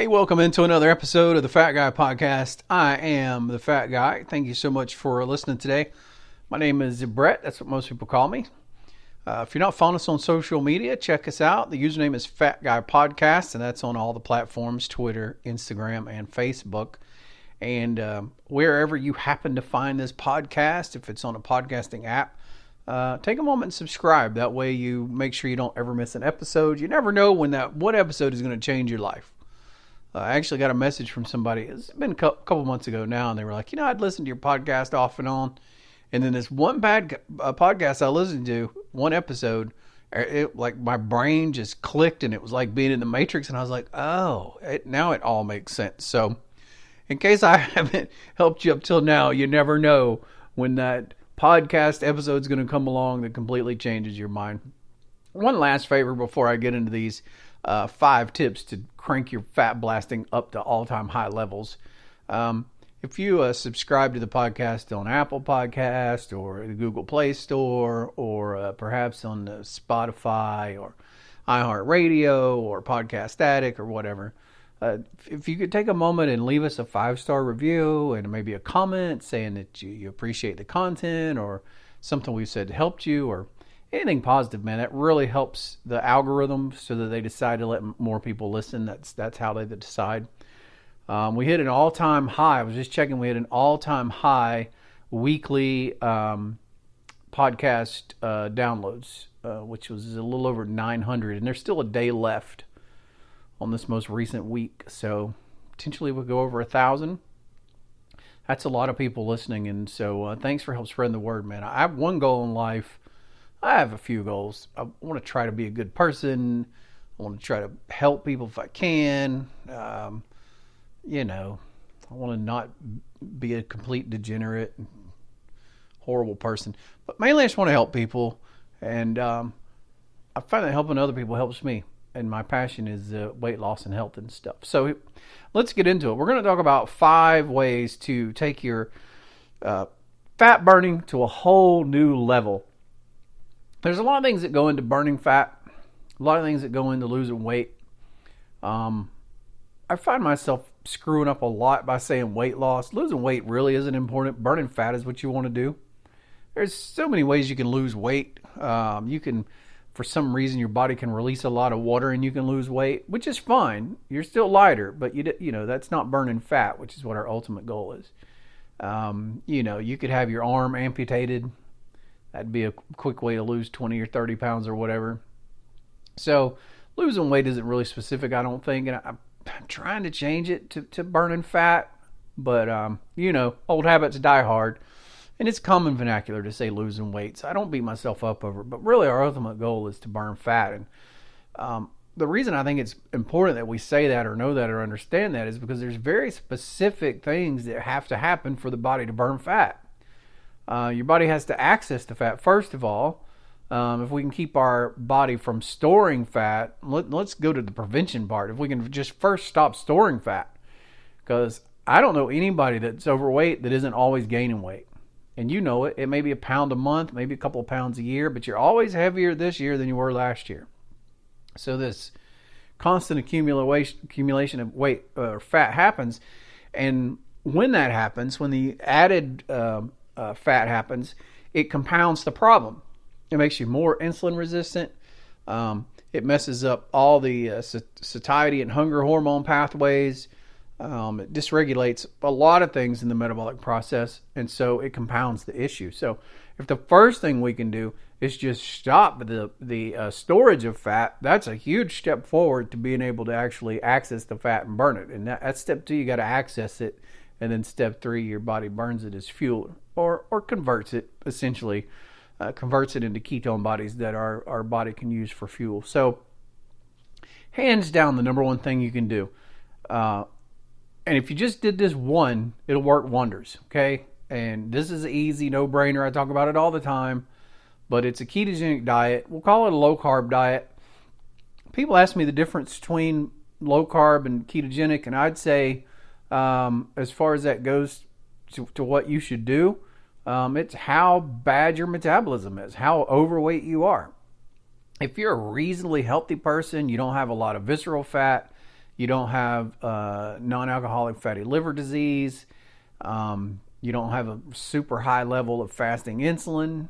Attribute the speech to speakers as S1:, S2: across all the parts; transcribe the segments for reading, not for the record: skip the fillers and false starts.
S1: Hey, welcome into another episode of the Fat Guy Podcast. I am the Fat Guy. Thank you so much for listening today. My name is Brett. That's what most people call me. If you're not following us on social media, check us out. The username is Fat Guy Podcast, and that's on all the platforms, Twitter, Instagram, and Facebook. And wherever you happen to find this podcast, if it's on a podcasting app, take a moment and subscribe. That way you make sure you don't ever miss an episode. You never know what episode is going to change your life. I actually got a message from somebody. It's been a couple months ago now, and they were like, I'd listen to your podcast off and on. And then this one podcast I listened to, one episode, like my brain just clicked, and it was like being in the Matrix. And I was like, now it all makes sense. So in case I haven't helped you up till now, you never know when that podcast episode is going to come along that completely changes your mind. One last favor before I get into these 5 tips to crank your fat blasting up to all-time high levels. If you subscribe to the podcast on Apple Podcast or the Google Play Store or perhaps on Spotify or iHeartRadio or Podcast Addict or whatever, if you could take a moment and leave us a 5-star review and maybe a comment saying that you appreciate the content or something we've said helped you or anything positive, man, that really helps the algorithm so that they decide to let more people listen. That's how they decide. We hit an all-time high. I was just checking. We hit an all-time high weekly podcast downloads, which was a little over 900. And there's still a day left on this most recent week. So potentially we'll go over 1,000. That's a lot of people listening. And so thanks for help spreading the word, man. I have one goal in life. I have a few goals. I want to try to be a good person. I want to try to help people if I can. I want to not be a complete degenerate, horrible person. But mainly I just want to help people. And I find that helping other people helps me. And my passion is weight loss and health and stuff. So let's get into it. We're going to talk about 5 ways to take your fat burning to a whole new level. There's a lot of things that go into burning fat, a lot of things that go into losing weight. I find myself screwing up a lot by saying weight loss. Losing weight really isn't important. Burning fat is what you want to do. There's so many ways you can lose weight. You can, for some reason, your body can release a lot of water and you can lose weight, which is fine. You're still lighter, but that's not burning fat, which is what our ultimate goal is. You could have your arm amputated. That'd be a quick way to lose 20 or 30 pounds or whatever. So losing weight isn't really specific, I don't think. And I'm trying to change it to burning fat. But, old habits die hard. And it's common vernacular to say losing weight. So I don't beat myself up over it. But really our ultimate goal is to burn fat. And the reason I think it's important that we say that or know that or understand that is because there's very specific things that have to happen for the body to burn fat. Your body has to access the fat. First of all, if we can keep our body from storing fat, let's go to the prevention part. If we can just first stop storing fat, because I don't know anybody that's overweight that isn't always gaining weight. And you know it. It may be a pound a month, maybe a couple of pounds a year, but you're always heavier this year than you were last year. So this constant accumulation of weight or fat happens. And when that happens, when the added fat happens, it compounds the problem. It makes you more insulin resistant. It messes up all the satiety and hunger hormone pathways. It dysregulates a lot of things in the metabolic process, and so it compounds the issue. So if the first thing we can do is just stop the storage of fat, that's a huge step forward to being able to actually access the fat and burn it. And that's step 2, you got to access it. And then step 3, your body burns it as fuel or converts it, essentially, converts it into ketone bodies that our body can use for fuel. So hands down, the number one thing you can do. And if you just did this one, it'll work wonders, okay? And this is an easy no-brainer. I talk about it all the time. But it's a ketogenic diet. We'll call it a low-carb diet. People ask me the difference between low-carb and ketogenic, and I'd say as far as that goes to what you should do, it's how bad your metabolism is, how overweight you are. If you're a reasonably healthy person, you don't have a lot of visceral fat, You don't have non-alcoholic fatty liver disease. You don't have a super high level of fasting insulin.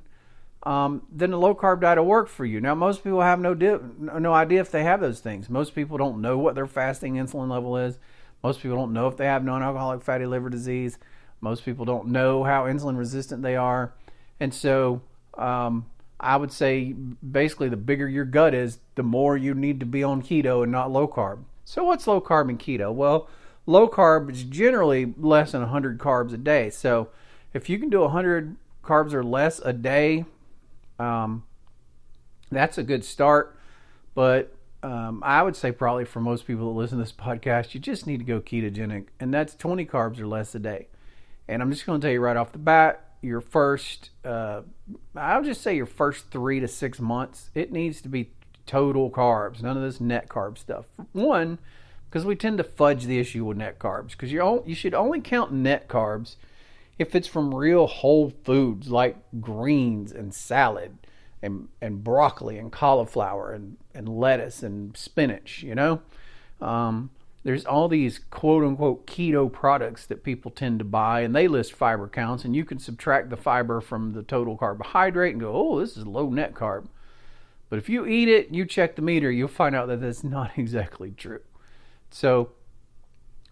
S1: Then the low carb diet will work for you. Now, most people have no idea if they have those things. Most people don't know what their fasting insulin level is. Most people don't know if they have non-alcoholic fatty liver disease. Most people don't know how insulin resistant they are. And so I would say basically the bigger your gut is, the more you need to be on keto and not low carb. So what's low carb and keto? Well, low carb is generally less than 100 carbs a day. So if you can do 100 carbs or less a day, that's a good start. But I would say probably for most people that listen to this podcast, you just need to go ketogenic, and that's 20 carbs or less a day. And I'm just going to tell you right off the bat, your first, I'll just say your first 3 to 6 months, it needs to be total carbs, none of this net carb stuff. One, because we tend to fudge the issue with net carbs, because you should only count net carbs if it's from real whole foods like greens and salad and broccoli and cauliflower and lettuce and spinach, you know. There's all these quote-unquote keto products that people tend to buy, and they list fiber counts, and you can subtract the fiber from the total carbohydrate and go, oh, this is low net carb. But if you eat it, you check the meter, you'll find out that that's not exactly true. So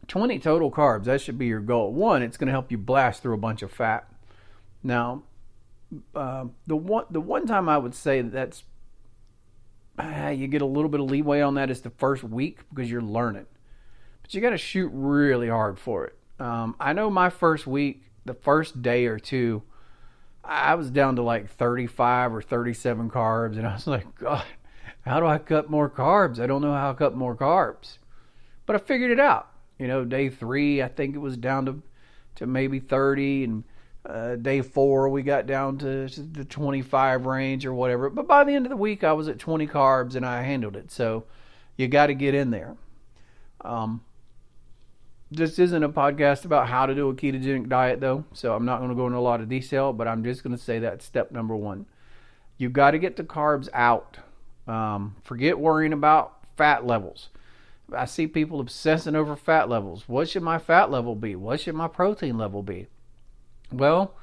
S1: 20 total carbs, that should be your goal. One, it's going to help you blast through a bunch of fat. Now, the one time I would say that's you get a little bit of leeway on that is the first week, because you're learning. But you got to shoot really hard for it. I know my first week, the first day or two, I was down to like 35 or 37 carbs, and I was like, God, how do I cut more carbs? I don't know how to cut more carbs. But I figured it out. You know, day 3, I think it was down to maybe 30, and day 4 we got down to the 25 range or whatever. But by the end of the week, I was at 20 carbs, and I handled it. So you got to get in there. This isn't a podcast about how to do a ketogenic diet, though, so I'm not going to go into a lot of detail, but I'm just going to say that's step number 1. You got to get the carbs out. Forget worrying about fat levels. I see people obsessing over fat levels. What should my fat level be? What should my protein level be? Well,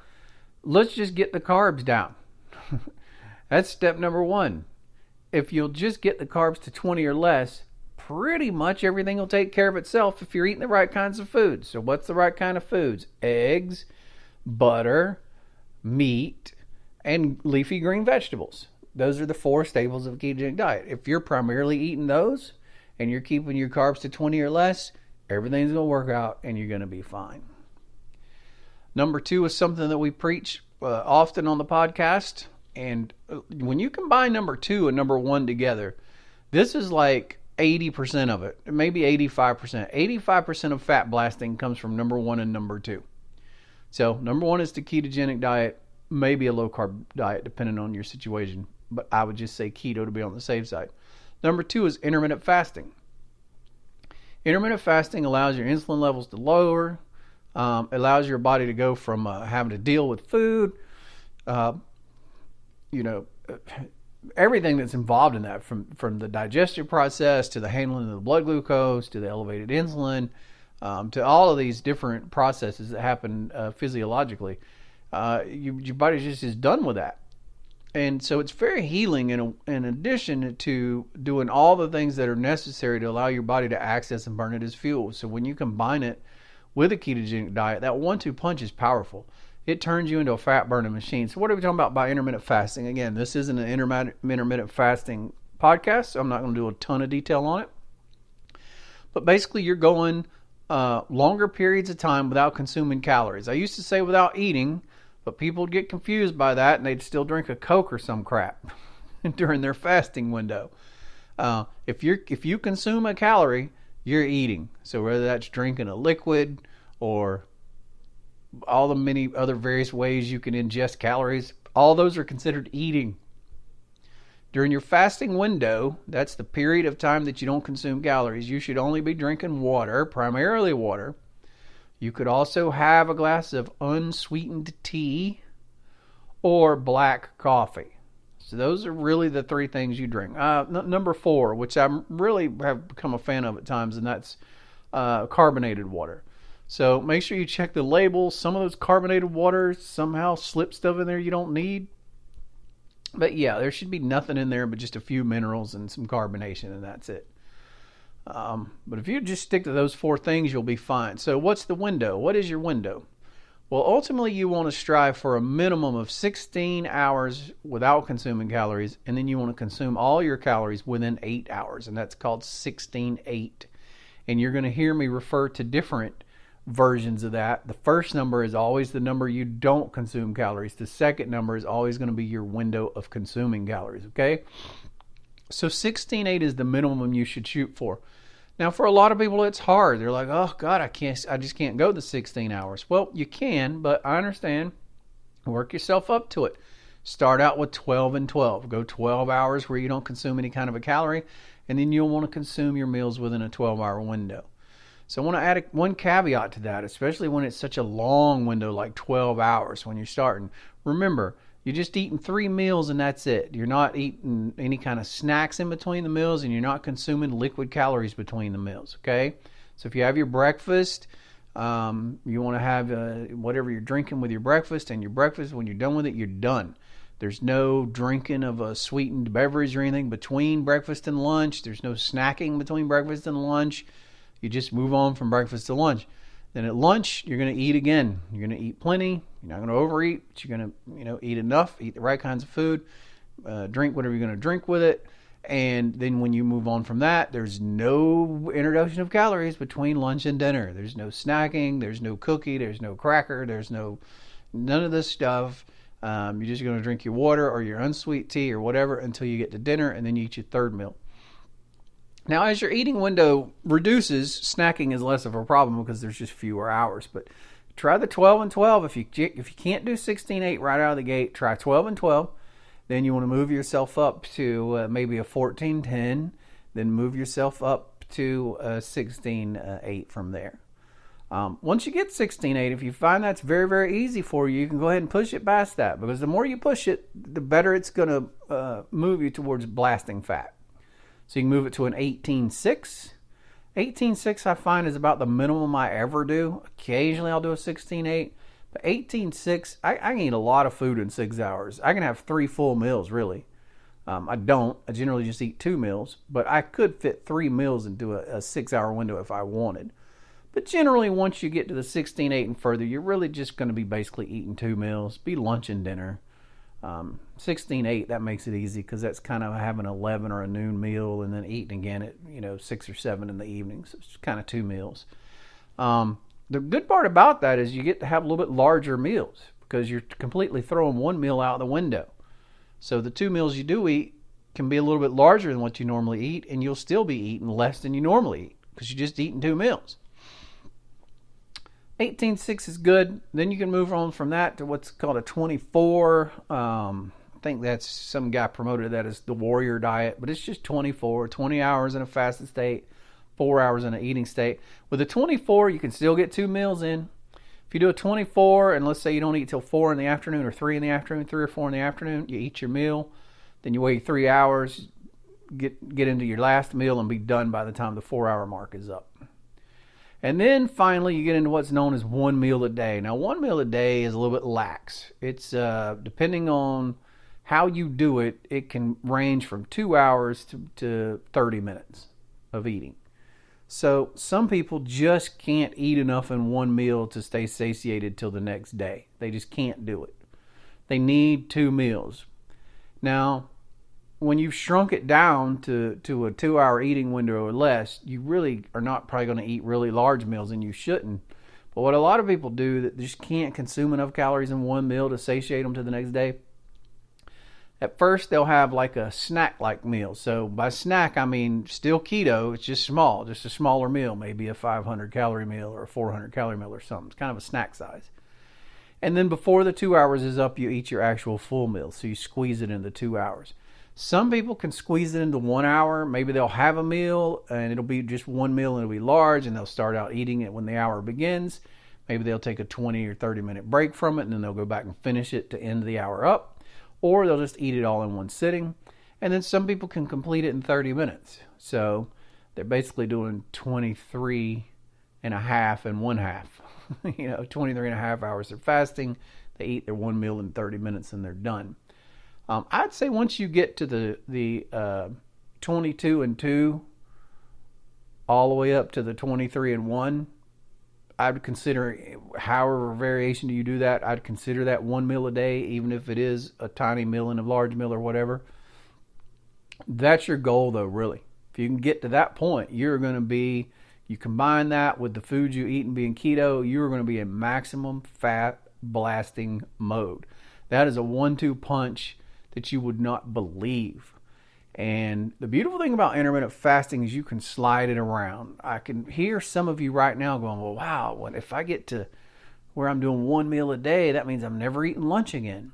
S1: let's just get the carbs down. That's step number 1. If you'll just get the carbs to 20 or less, pretty much everything will take care of itself if you're eating the right kinds of foods. So what's the right kind of foods? Eggs, butter, meat, and leafy green vegetables. Those are the 4 staples of a ketogenic diet. If you're primarily eating those and you're keeping your carbs to 20 or less, everything's going to work out and you're going to be fine. Number 2 is something that we preach often on the podcast. And when you combine number 2 and number 1 together, this is like 80% of it, maybe 85%. 85% of fat blasting comes from number 1 and number 2. So number 1 is the ketogenic diet, maybe a low carb diet, depending on your situation. But I would just say keto to be on the safe side. Number 2 is intermittent fasting. Intermittent fasting allows your insulin levels to lower, allows your body to go from having to deal with food, everything that's involved in that, from the digestive process to the handling of the blood glucose to the elevated insulin, to all of these different processes that happen physiologically. Your body just is done with that. And so it's very healing in addition to doing all the things that are necessary to allow your body to access and burn it as fuel. So when you combine it with a ketogenic diet, that 1-2 punch is powerful. It turns you into a fat burning machine. So what are we talking about by intermittent fasting? Again, this isn't an intermittent fasting podcast, so I'm not going to do a ton of detail on it. But basically, you're going longer periods of time without consuming calories. I used to say without eating, but people would get confused by that, and they'd still drink a Coke or some crap during their fasting window. If you consume a calorie, you're eating. So whether that's drinking a liquid or all the many other various ways you can ingest calories, all those are considered eating. During your fasting window, that's the period of time that you don't consume calories, you should only be drinking water, primarily water. You could also have a glass of unsweetened tea or black coffee. So those are really the three things you drink. Number four, which I really have become a fan of at times, and that's carbonated water. So make sure you check the label. Some of those carbonated waters somehow slip stuff in there you don't need. But yeah, there should be nothing in there but just a few minerals and some carbonation, and that's it. But if you just stick to those four things, you'll be fine. So what's the window? What is your window? Well, ultimately, you want to strive for a minimum of 16 hours without consuming calories, and then you want to consume all your calories within 8 hours, and that's called 16-8. And you're going to hear me refer to different versions of that. The first number is always the number you don't consume calories. The second number is always going to be your window of consuming calories, okay? So 16-8 is the minimum you should shoot for. Now, for a lot of people, it's hard. They're like, oh, God, I just can't go the 16 hours. Well, you can, but I understand. Work yourself up to it. Start out with 12 and 12. Go 12 hours where you don't consume any kind of a calorie, and then you'll want to consume your meals within a 12-hour window. So I want to add one caveat to that, especially when it's such a long window like 12 hours when you're starting. Remember, you're just eating 3 meals and that's it. You're not eating any kind of snacks in between the meals, and you're not consuming liquid calories between the meals, okay? So if you have your breakfast, you want to have whatever you're drinking with your breakfast, and your breakfast, when you're done with it, you're done. There's no drinking of a sweetened beverage or anything between breakfast and lunch. There's no snacking between breakfast and lunch. You just move on from breakfast to lunch. Then at lunch, you're going to eat again. You're going to eat plenty. You're not going to overeat, but you're going to, eat enough, eat the right kinds of food, drink whatever you're going to drink with it. And then when you move on from that, there's no introduction of calories between lunch and dinner. There's no snacking. There's no cookie. There's no cracker. There's none of this stuff. You're just going to drink your water or your unsweet tea or whatever until you get to dinner, and then you eat your third meal. Now, as your eating window reduces, snacking is less of a problem because there's just fewer hours. But try the 12 and 12. If you can't do 16-8 right out of the gate, try 12 and 12. Then you want to move yourself up to maybe a 14-10. Then move yourself up to 16-8 from there. Once you get 16-8, if you find that's very, very easy for you, you can go ahead and push it past that. Because the more you push it, the better it's going to move you towards blasting fat. So you can move it to an 18-6. 18-6 I find is about the minimum I ever do. Occasionally I'll do a 16-8. But 18-6, I can eat a lot of food in 6 hours. I can have 3 full meals, really. I don't. I generally just eat 2 meals. But I could fit 3 meals into a 6-hour window if I wanted. But generally, once you get to the 16-8 and further, you're really just going to be basically eating 2 meals. Be lunch and dinner. 16-8, that makes it easy because that's kind of having an 11 or a noon meal and then eating again at 6 or 7 in the evening. So it's kind of 2 meals. The good part about that is you get to have a little bit larger meals because you're completely throwing 1 meal out the window. So the 2 meals you do eat can be a little bit larger than what you normally eat, and you'll still be eating less than you normally eat because you're just eating 2 meals. 18-6 is good. Then you can move on from that to what's called a 24. I think that's some guy promoted that as the warrior diet, but it's just 24, 20 hours in a fasted state, 4 hours in an eating state. With a 24, you can still get 2 meals in. If you do a 24, and let's say you don't eat till 4 in the afternoon or 3 in the afternoon, 3 or 4 in the afternoon, you eat your meal, then you wait 3 hours, get into your last meal, and be done by the time the 4-hour mark is up. And then finally, you get into what's known as 1 meal a day. Now, 1 meal a day is a little bit lax. It's depending on how you do it, it can range from 2 hours to 30 minutes of eating. So some people just can't eat enough in 1 meal to stay satiated till the next day. They just can't do it. They need 2 meals. Now, when you've shrunk it down to a 2-hour eating window or less, you really are not probably going to eat really large meals, and you shouldn't. But what a lot of people do that just can't consume enough calories in 1 meal to satiate them to the next day, at first they'll have like a snack-like meal. So by snack, I mean still keto. It's just small, just a smaller meal, maybe a 500-calorie meal or a 400-calorie meal or something. It's kind of a snack size. And then before the 2 hours is up, you eat your actual full meal. So you squeeze it into 2 hours. Some people can squeeze it into 1 hour. Maybe they'll have a meal and it'll be just 1 meal and it'll be large, and they'll start out eating it when the hour begins. Maybe they'll take a 20 or 30 minute break from it, and then they'll go back and finish it to end the hour up. or they'll just eat it all in one sitting. And then some people can complete it in 30 minutes. So they're basically doing 23 and a half and one half. 23 and a half hours they're fasting. They eat their one meal in 30 minutes and they're done. I'd say once you get to the 22 and 2 all the way up to the 23 and 1, I would consider, however variation do you do that, I'd consider that one meal a day, even if it is a tiny meal and a large meal or whatever. That's your goal though, really. If you can get to that point, you combine that with the foods you eat and being keto, you're going to be in maximum fat blasting mode. That is a 1-2 punch that you would not believe. And the beautiful thing about intermittent fasting is you can slide it around. I can hear some of you right now going, well, wow, what if I get to where I'm doing one meal a day, that means I'm never eating lunch again.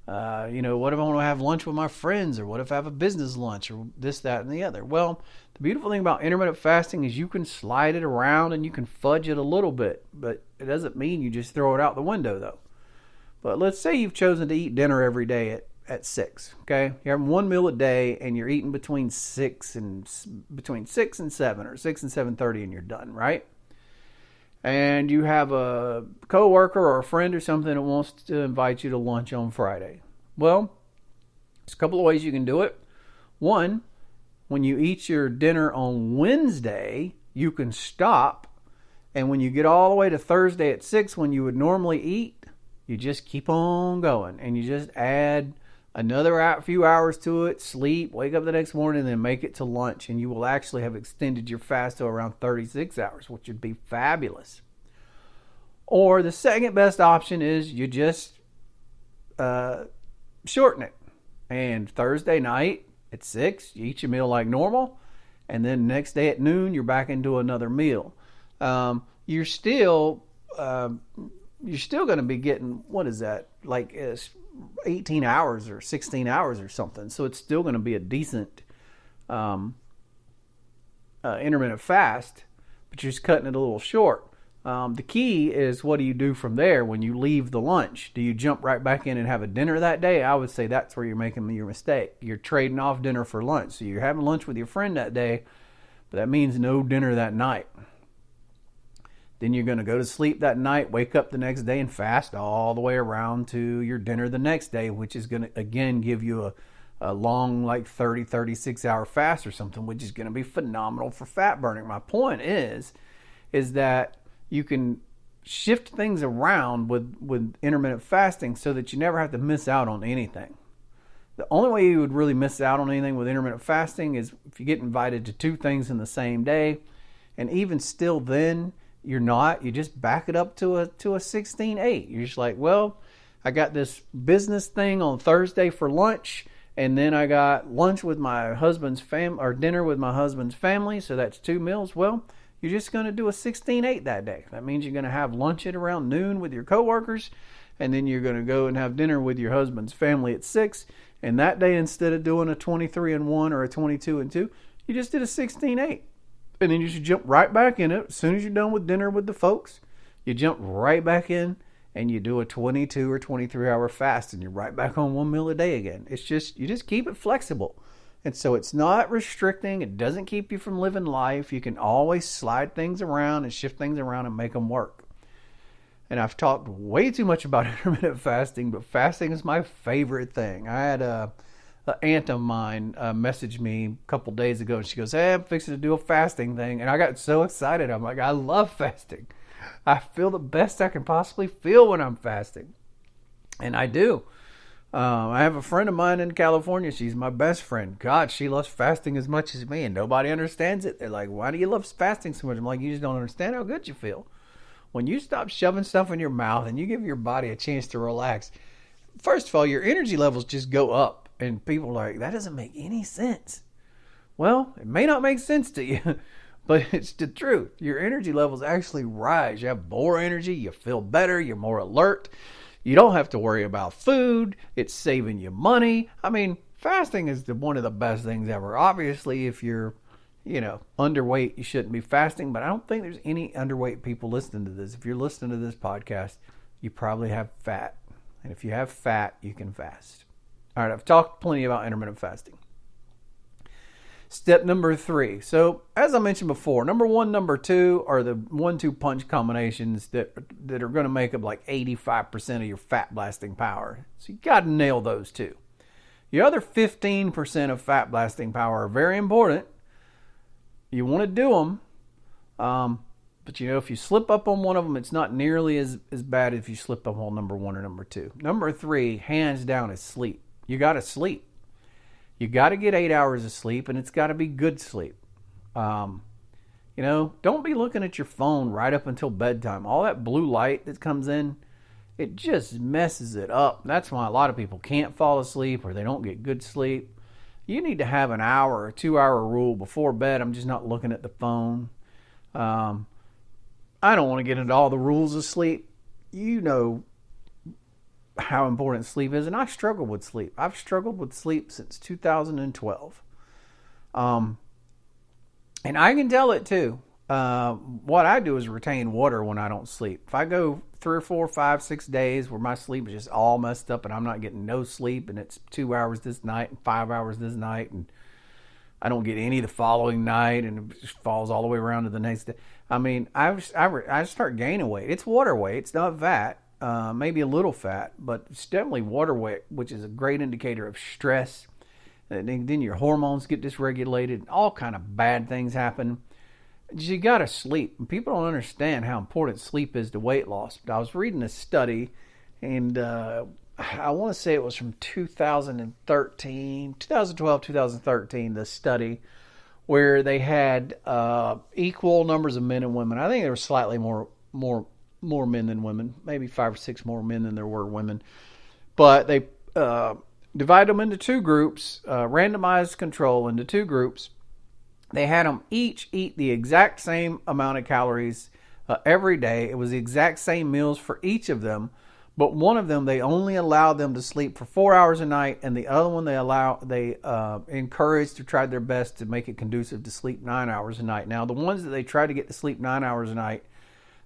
S1: What if I want to have lunch with my friends, or what if I have a business lunch, or this, that, and the other? Well, the beautiful thing about intermittent fasting is you can slide it around and you can fudge it a little bit, but it doesn't mean you just throw it out the window though. But let's say you've chosen to eat dinner every day at 6, okay? You're having one meal a day and you're eating between 6 and 7 or 6 and 7:30 and you're done, right? And you have a coworker or a friend or something that wants to invite you to lunch on Friday. Well, there's a couple of ways you can do it. One, when you eat your dinner on Wednesday, you can stop, and when you get all the way to Thursday at 6 when you would normally eat, you just keep on going, and you just add another few hours to it, sleep, wake up the next morning, and then make it to lunch, and you will actually have extended your fast to around 36 hours, which would be fabulous. Or the second best option is you just shorten it, and Thursday night at 6 you eat your meal like normal, and then next day at noon you're back into another meal. You're still going to be getting, what is that, like 18 hours or 16 hours or something. So it's still going to be a decent intermittent fast, but you're just cutting it a little short. The key is, what do you do from there when you leave the lunch? Do you jump right back in and have a dinner that day? I would say that's where you're making your mistake. You're trading off dinner for lunch. So you're having lunch with your friend that day, but that means no dinner that night. Then you're going to go to sleep that night, wake up the next day, and fast all the way around to your dinner the next day, which is going to, again, give you a long, like 36 hour fast or something, which is going to be phenomenal for fat burning. My point is that you can shift things around with intermittent fasting so that you never have to miss out on anything. The only way you would really miss out on anything with intermittent fasting is if you get invited to 2 things in the same day, and even still then, you just back it up to a 16-8. You're just like, well, I got this business thing on Thursday for lunch, and then I got lunch with my husband's or dinner with my husband's family, so that's 2 meals. Well, you're just going to do a 16-8 that day. That means you're going to have lunch at around noon with your coworkers, and then you're going to go and have dinner with your husband's family at 6. And that day, instead of doing a 23 and 1 or a 22 and 2, you just did a 16-8. And then you should jump right back in it. As soon as you're done with dinner with the folks, you jump right back in and you do a 22 or 23 hour fast, and you're right back on one meal a day again. It's just, you just keep it flexible. And so it's not restricting. It doesn't keep you from living life. You can always slide things around and shift things around and make them work. And I've talked way too much about intermittent fasting, but fasting is my favorite thing. I had an aunt of mine messaged me a couple days ago, and she goes, hey, I'm fixing to do a fasting thing. And I got so excited. I'm like, I love fasting. I feel the best I can possibly feel when I'm fasting. And I do. I have a friend of mine in California. She's my best friend. God, she loves fasting as much as me, and nobody understands it. They're like, why do you love fasting so much? I'm like, you just don't understand how good you feel. When you stop shoving stuff in your mouth and you give your body a chance to relax, first of all, your energy levels just go up. And people are like, that doesn't make any sense. Well, it may not make sense to you, but it's the truth. Your energy levels actually rise. You have more energy. You feel better. You're more alert. You don't have to worry about food. It's saving you money. I mean, fasting is one of the best things ever. Obviously, if you're, underweight, you shouldn't be fasting, but I don't think there's any underweight people listening to this. If you're listening to this podcast, you probably have fat. And if you have fat, you can fast. All right, I've talked plenty about intermittent fasting. Step number 3. So, as I mentioned before, number 1, number 2 are the 1-2 punch combinations that are going to make up like 85% of your fat blasting power. So, you got to nail those two. The other 15% of fat blasting power are very important. You want to do them. But if you slip up on one of them, it's not nearly as bad if you slip up on number 1 or number 2. Number 3, hands down, is sleep. You got to sleep. You got to get 8 hours of sleep, and it's got to be good sleep. Don't be looking at your phone right up until bedtime. All that blue light that comes in, it just messes it up. That's why a lot of people can't fall asleep or they don't get good sleep. You need to have an hour or 2-hour rule before bed. I'm just not looking at the phone. I don't want to get into all the rules of sleep. You know how important sleep is, and I struggle with sleep. I've struggled with sleep since 2012. And I can tell it too. What I do is retain water when I don't sleep. If I go 3 or 4, 5, 6 days where my sleep is just all messed up and I'm not getting no sleep, and it's 2 hours this night and 5 hours this night, and I don't get any the following night, and it just falls all the way around to the next day. I mean, I start gaining weight. It's water weight. It's not fat. Maybe a little fat, but it's definitely water weight, which is a great indicator of stress. And then your hormones get dysregulated. All kind of bad things happen. You got to sleep. And people don't understand how important sleep is to weight loss. But I was reading a study, and I want to say it was from 2012, 2013, the study where they had equal numbers of men and women. I think there were slightly more men than women, maybe 5 or 6 more men than there were women. But they divided them into 2 groups, randomized control into 2 groups. They had them each eat the exact same amount of calories every day. It was the exact same meals for each of them. But one of them, they only allowed them to sleep for 4 hours a night, and the other one they encouraged or tried their best to make it conducive to sleep 9 hours a night. Now, the ones that they tried to get to sleep 9 hours a night,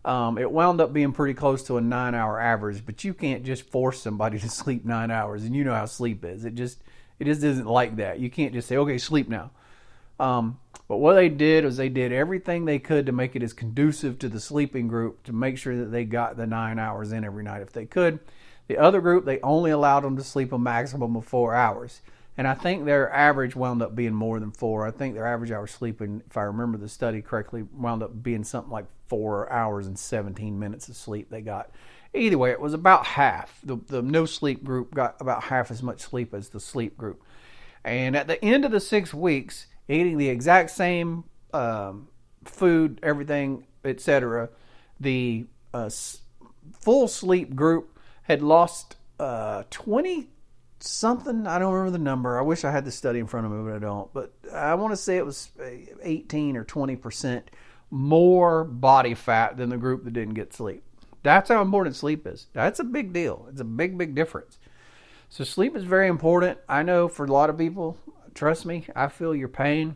S1: it wound up being pretty close to a 9-hour average, but you can't just force somebody to sleep 9 hours, and you know how sleep is. It just isn't like that. You can't just say, okay, sleep now. But what they did was they did everything they could to make it as conducive to the sleeping group to make sure that they got the 9 hours in every night if they could. The other group, they only allowed them to sleep a maximum of 4 hours. And I think their average wound up being more than 4. I think their average hour sleeping, if I remember the study correctly, wound up being something like 4 hours and 17 minutes of sleep they got. Either way, it was about half. The no sleep group got about half as much sleep as the sleep group. And at the end of the 6 weeks, eating the exact same food, everything, etc., the full sleep group had lost 20 something. I don't remember the number. I wish I had the study in front of me, but I don't. But I want to say it was 18 or 20% more body fat than the group that didn't get sleep. That's how important sleep is. That's a big deal. It's a big, big difference. So sleep is very important. I know for a lot of people, trust me, I feel your pain.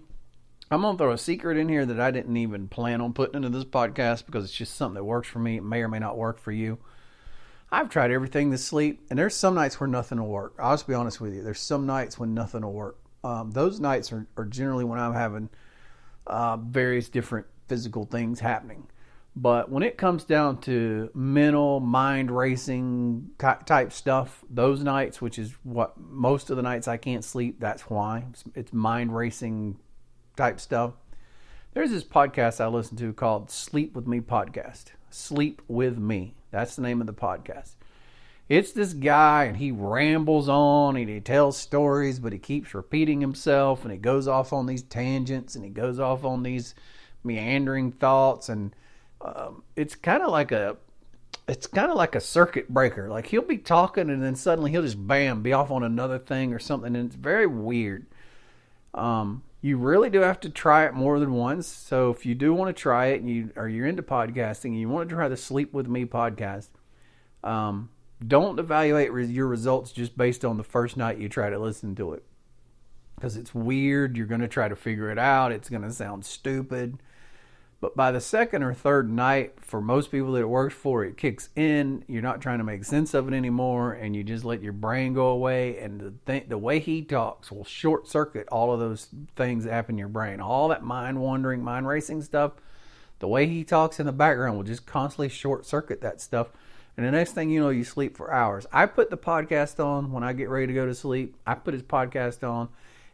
S1: I'm going to throw a secret in here that I didn't even plan on putting into this podcast because it's just something that works for me. It may or may not work for you. I've tried everything to sleep, and there's some nights where nothing will work. I'll just be honest with you. There's some nights when nothing will work. Those nights are generally when I'm having various different physical things happening. But when it comes down to mental, mind racing type stuff, those nights, which is what most of the nights I can't sleep, that's why. It's mind racing type stuff. There's this podcast I listen to called Sleep With Me Podcast. Sleep With Me. That's the name of the podcast. It's this guy, and he rambles on, and he tells stories, but he keeps repeating himself, and he goes off on these tangents, and he goes off on these meandering thoughts, and it's kind of like a circuit breaker. Like he'll be talking, and then suddenly he'll just be off on another thing or something, and it's very weird. You really do have to try it more than once. So if you do want to try it, and you're into podcasting, and you want to try the Sleep With Me podcast, don't evaluate your results just based on the first night you try to listen to it, because it's weird. You're going to try to figure it out. It's going to sound stupid. But by the second or third night, for most people that it works for, it kicks in. You're not trying to make sense of it anymore, and you just let your brain go away. And the way he talks will short circuit all of those things that happen in your brain. All that mind wandering, mind racing stuff, the way he talks in the background will just constantly short circuit that stuff. And the next thing you know, you sleep for hours. I put the podcast on when I get ready to go to sleep. I put his podcast on,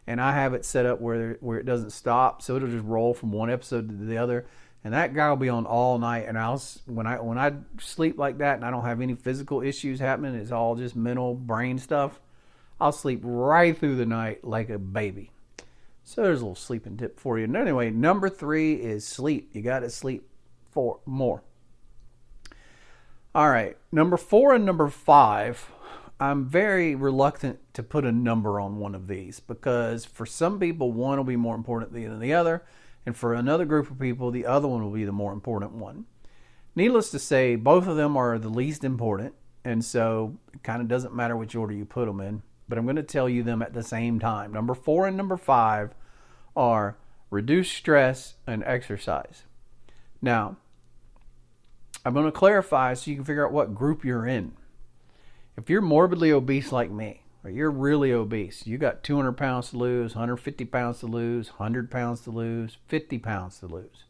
S1: and I have it set up where it doesn't stop, so it'll just roll from one episode to the other. And that guy will be on all night. And when I sleep like that, and I don't have any physical issues happening, it's all just mental brain stuff. I'll sleep right through the night like a baby. So there's a little sleeping tip for you. And anyway, number 3 is sleep. You got to sleep for more. All right, number 4 and number 5, I'm very reluctant to put a number on one of these because for some people, one will be more important than the other, and for another group of people, the other one will be the more important one. Needless to say, both of them are the least important, and so it kind of doesn't matter which order you put them in, but I'm going to tell you them at the same time. Number 4 and number 5 are reduce stress and exercise. Now, I'm going to clarify so you can figure out what group you're in. If you're morbidly obese like me, or you're really obese, you got 200 pounds to lose, 150 pounds to lose, 100 pounds to lose, 50 pounds to lose.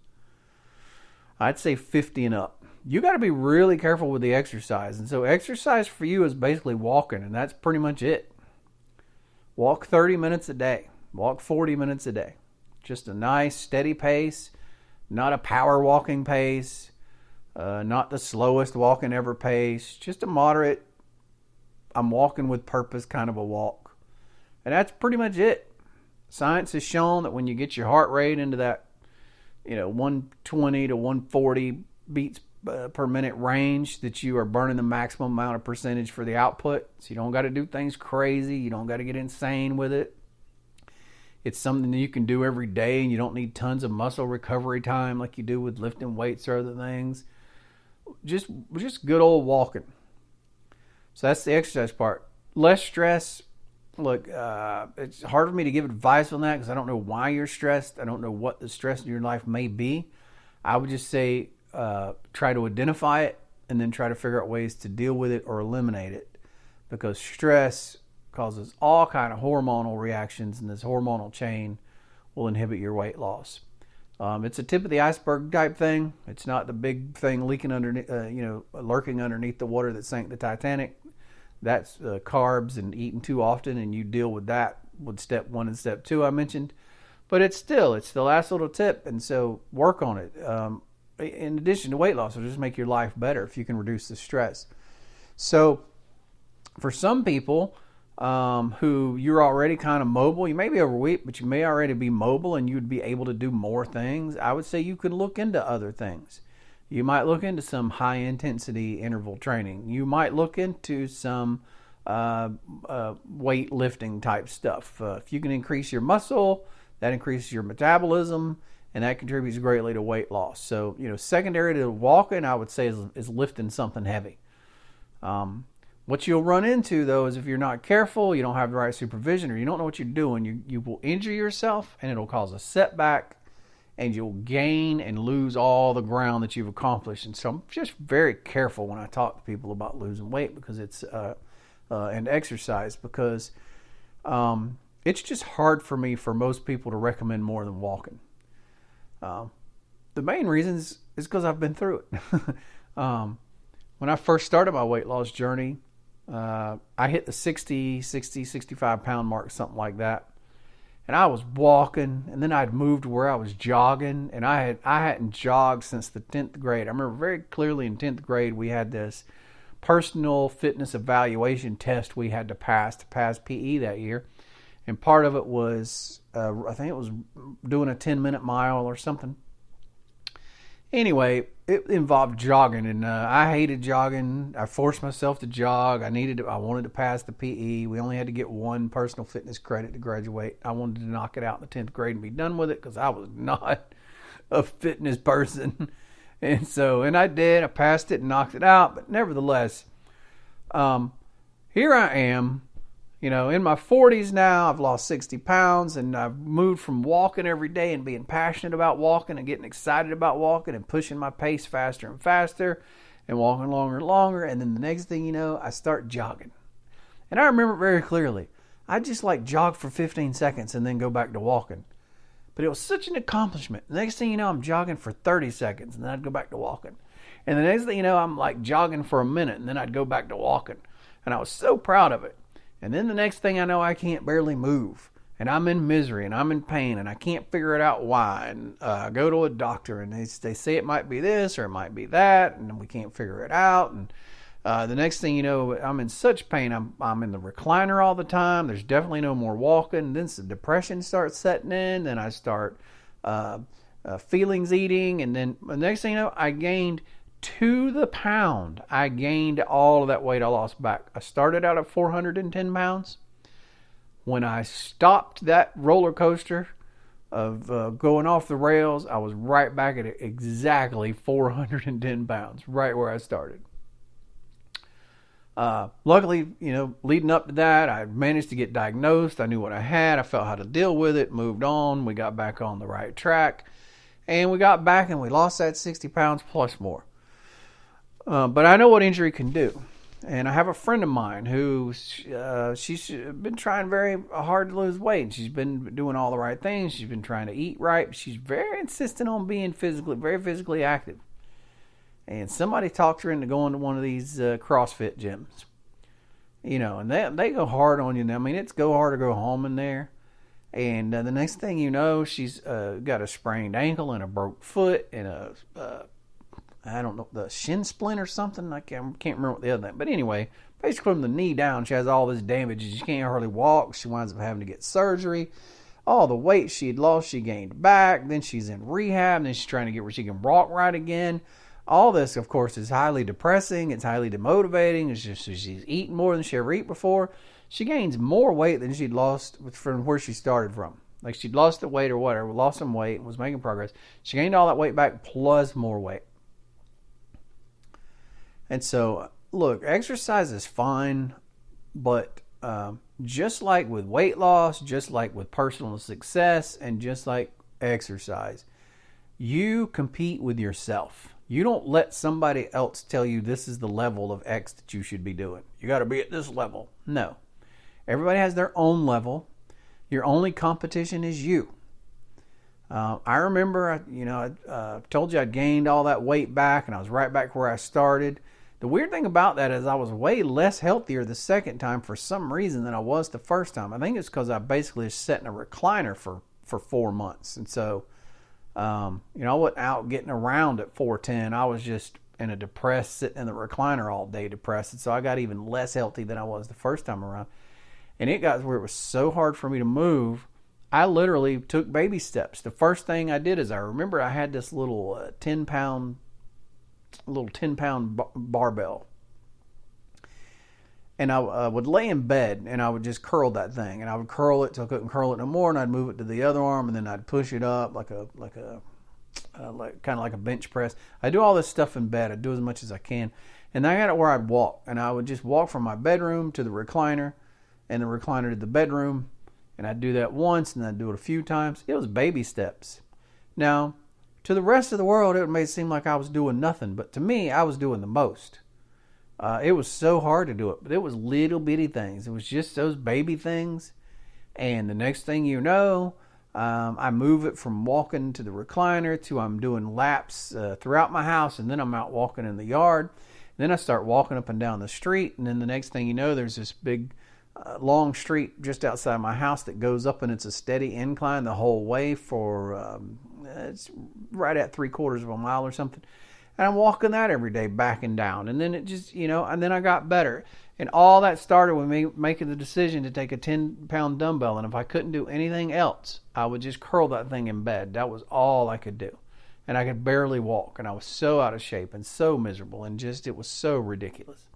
S1: I'd say 50 and up. You got to be really careful with the exercise. And so exercise for you is basically walking, and that's pretty much it. Walk 30 minutes a day. Walk 40 minutes a day. Just a nice, steady pace, not a power walking pace. Not the slowest walking ever pace, just a moderate, I'm walking with purpose kind of a walk. And that's pretty much it. Science has shown that when you get your heart rate into that, 120 to 140 beats per minute range, that you are burning the maximum amount of percentage for the output. So you don't got to do things crazy. You don't got to get insane with it. It's something that you can do every day, and you don't need tons of muscle recovery time like you do with lifting weights or other things. Just good old walking. So that's the exercise part. Less stress. Look, it's hard for me to give advice on that because I don't know why you're stressed. I don't know what the stress in your life may be. I would just say try to identify it and then try to figure out ways to deal with it or eliminate it, because stress causes all kind of hormonal reactions, and this hormonal chain will inhibit your weight loss. It's a tip of the iceberg type thing. It's not the big thing leaking underneath, lurking underneath the water that sank the Titanic. That's carbs and eating too often, and you deal with that with step 1 and step 2 I mentioned. But it's the last little tip, and so work on it. In addition to weight loss, it'll just make your life better if you can reduce the stress. So for some people, who you're already kind of mobile. You may be overweight, but you may already be mobile and you'd be able to do more things. I would say you could look into other things. You might look into some high intensity interval training. You might look into some weightlifting type stuff. If you can increase your muscle, that increases your metabolism, and that contributes greatly to weight loss. So, secondary to walking, I would say is lifting something heavy. What you'll run into, though, is if you're not careful, you don't have the right supervision, or you don't know what you're doing, you will injure yourself, and it'll cause a setback, and you'll gain and lose all the ground that you've accomplished. And so I'm just very careful when I talk to people about losing weight because it's and exercise, because it's just hard for me, for most people, to recommend more than walking. The main reason is because I've been through it. When I first started my weight loss journey, I hit the 65 pound mark, something like that. And I was walking, and then I'd moved to where I was jogging, and I hadn't jogged since the 10th grade. I remember very clearly in 10th grade, we had this personal fitness evaluation test we had to pass PE that year. And part of it was, I think it was doing a 10-minute mile or something. Anyway, it involved jogging, and I hated jogging. I forced myself to jog. I wanted to pass the PE. We only had to get one personal fitness credit to graduate. I wanted to knock it out in the 10th grade and be done with it because I was not a fitness person. And I did. I passed it and knocked it out. But nevertheless, here I am, In my 40s now, I've lost 60 pounds, and I've moved from walking every day and being passionate about walking and getting excited about walking and pushing my pace faster and faster and walking longer and longer. And then the next thing you know, I start jogging. And I remember very clearly, I just jog for 15 seconds and then go back to walking. But it was such an accomplishment. The next thing you know, I'm jogging for 30 seconds and then I'd go back to walking. And the next thing you know, I'm jogging for a minute and then I'd go back to walking. And I was so proud of it. And then the next thing I know, I can't barely move. And I'm in misery and I'm in pain and I can't figure it out why. And I go to a doctor and they say it might be this or it might be that. And we can't figure it out. And the next thing you know, I'm in such pain. I'm in the recliner all the time. There's definitely no more walking. Then some depression starts setting in. Then I start feelings eating. And then the next thing you know, I gained to the pound. I gained all of that weight I lost back. I started out at 410 pounds. When I stopped that roller coaster of going off the rails, I was right back at exactly 410 pounds, right where I started. Luckily, leading up to that, I managed to get diagnosed. I knew what I had. I felt how to deal with it, moved on. We got back on the right track. And we got back and we lost that 60 pounds plus more. But I know what injury can do. And I have a friend of mine who she's been trying very hard to lose weight. She's been doing all the right things. She's been trying to eat right. She's very insistent on being very physically active. And somebody talked her into going to one of these CrossFit gyms. And they go hard on you. I mean, it's go hard or go home in there. And the next thing you know, she's got a sprained ankle and a broke foot and the shin splint or something. I can't remember what the other thing. But anyway, basically from the knee down, she has all this damage. She can't hardly walk. She winds up having to get surgery. All the weight she'd lost, she gained back. Then she's in rehab. Then she's trying to get where she can walk right again. All this, of course, is highly depressing. It's highly demotivating. It's just she's eating more than she ever ate before. She gains more weight than she'd lost from where she started from. Like she'd lost the weight or whatever, lost some weight, and was making progress. She gained all that weight back plus more weight. And so, look, exercise is fine, but just like with weight loss, just like with personal success, and just like exercise, you compete with yourself. You don't let somebody else tell you this is the level of X that you should be doing. You got to be at this level. No. Everybody has their own level. Your only competition is you. I remember, I told you I'd gained all that weight back and I was right back where I started. The weird thing about that is I was way less healthier the second time for some reason than I was the first time. I think it's because I basically sat in a recliner for 4 months. And so, I wasn't out getting around at 410. I was just in a depressed, sitting in the recliner all day depressed. And so I got even less healthy than I was the first time around. And it got where it was so hard for me to move. I literally took baby steps. The first thing I did is I remember I had this little 10-pound barbell. And I would lay in bed and I would just curl that thing. And I would curl it till I couldn't curl it no more. And I'd move it to the other arm and then I'd push it up like kind of like a bench press. I do all this stuff in bed. I do as much as I can. And I got it where I'd walk. And I would just walk from my bedroom to the recliner and the recliner to the bedroom. And I'd do that once and I'd do it a few times. It was baby steps. Now, to the rest of the world, it may seem like I was doing nothing. But to me, I was doing the most. It was so hard to do it. But it was little bitty things. It was just those baby things. And the next thing you know, I move it from walking to the recliner to I'm doing laps throughout my house. And then I'm out walking in the yard. And then I start walking up and down the street. And then the next thing you know, there's this big long street just outside my house that goes up. And it's a steady incline the whole way for... it's right at 3/4 of a mile or something. And I'm walking that every day back and down. And then it just, and then I got better. And all that started with me making the decision to take a 10-pound dumbbell. And if I couldn't do anything else, I would just curl that thing in bed. That was all I could do. And I could barely walk. And I was so out of shape and so miserable. And just, it was so ridiculous.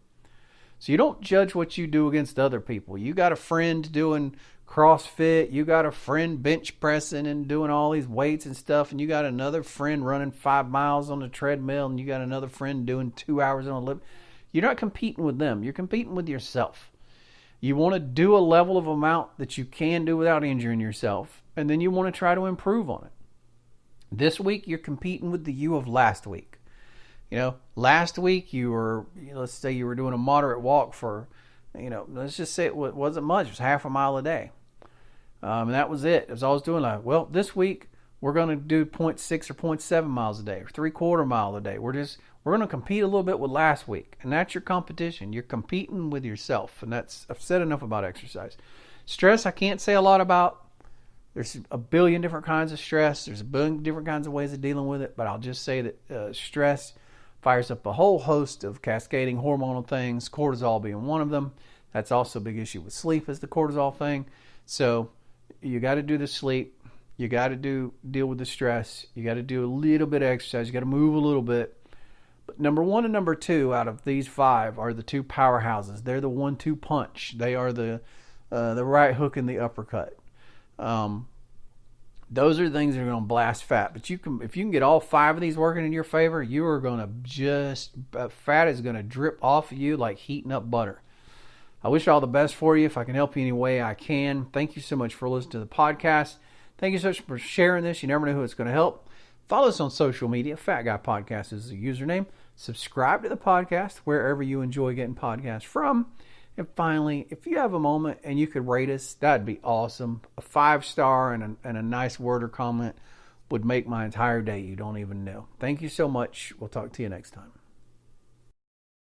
S1: So you don't judge what you do against other people. You got a friend doing CrossFit, you got a friend bench pressing and doing all these weights and stuff, and you got another friend running 5 miles on the treadmill, and you got another friend doing 2 hours on a lift. You're not competing with them. You're competing with yourself. You want to do a level of amount that you can do without injuring yourself, and then you want to try to improve on it. This week, you're competing with the you of last week. Last week you were, let's say you were doing a moderate walk for, let's just say it wasn't much. It was half a mile a day. And that was it. It was all I was doing. This week we're going to do 0.6 or 0.7 miles a day or 3/4 mile a day. We're going to compete a little bit with last week. And that's your competition. You're competing with yourself. And I've said enough about exercise. Stress, I can't say a lot about. There's a billion different kinds of stress. There's a billion different kinds of ways of dealing with it. But I'll just say that stress fires up a whole host of cascading hormonal things, cortisol being one of them. That's also a big issue with sleep, is the cortisol thing. So you got to do the sleep. You got to deal with the stress. You got to do a little bit of exercise. You got to move a little bit. But number 1 and number 2 out of these 5 are the 2 powerhouses. They are the 1-2 punch. They are the right hook and the uppercut. Those are things that are going to blast fat. But if you can get all 5 of these working in your favor, you are going to fat is going to drip off of you like heating up butter. I wish all the best for you. If I can help you any way I can. Thank you so much for listening to the podcast. Thank you so much for sharing this. You never know who it's going to help. Follow us on social media. Fat Guy Podcast is the username. Subscribe to the podcast wherever you enjoy getting podcasts from. And finally, if you have a moment and you could rate us, that'd be awesome. A 5-star and a nice word or comment would make my entire day. You don't even know. Thank you so much. We'll talk to you next time.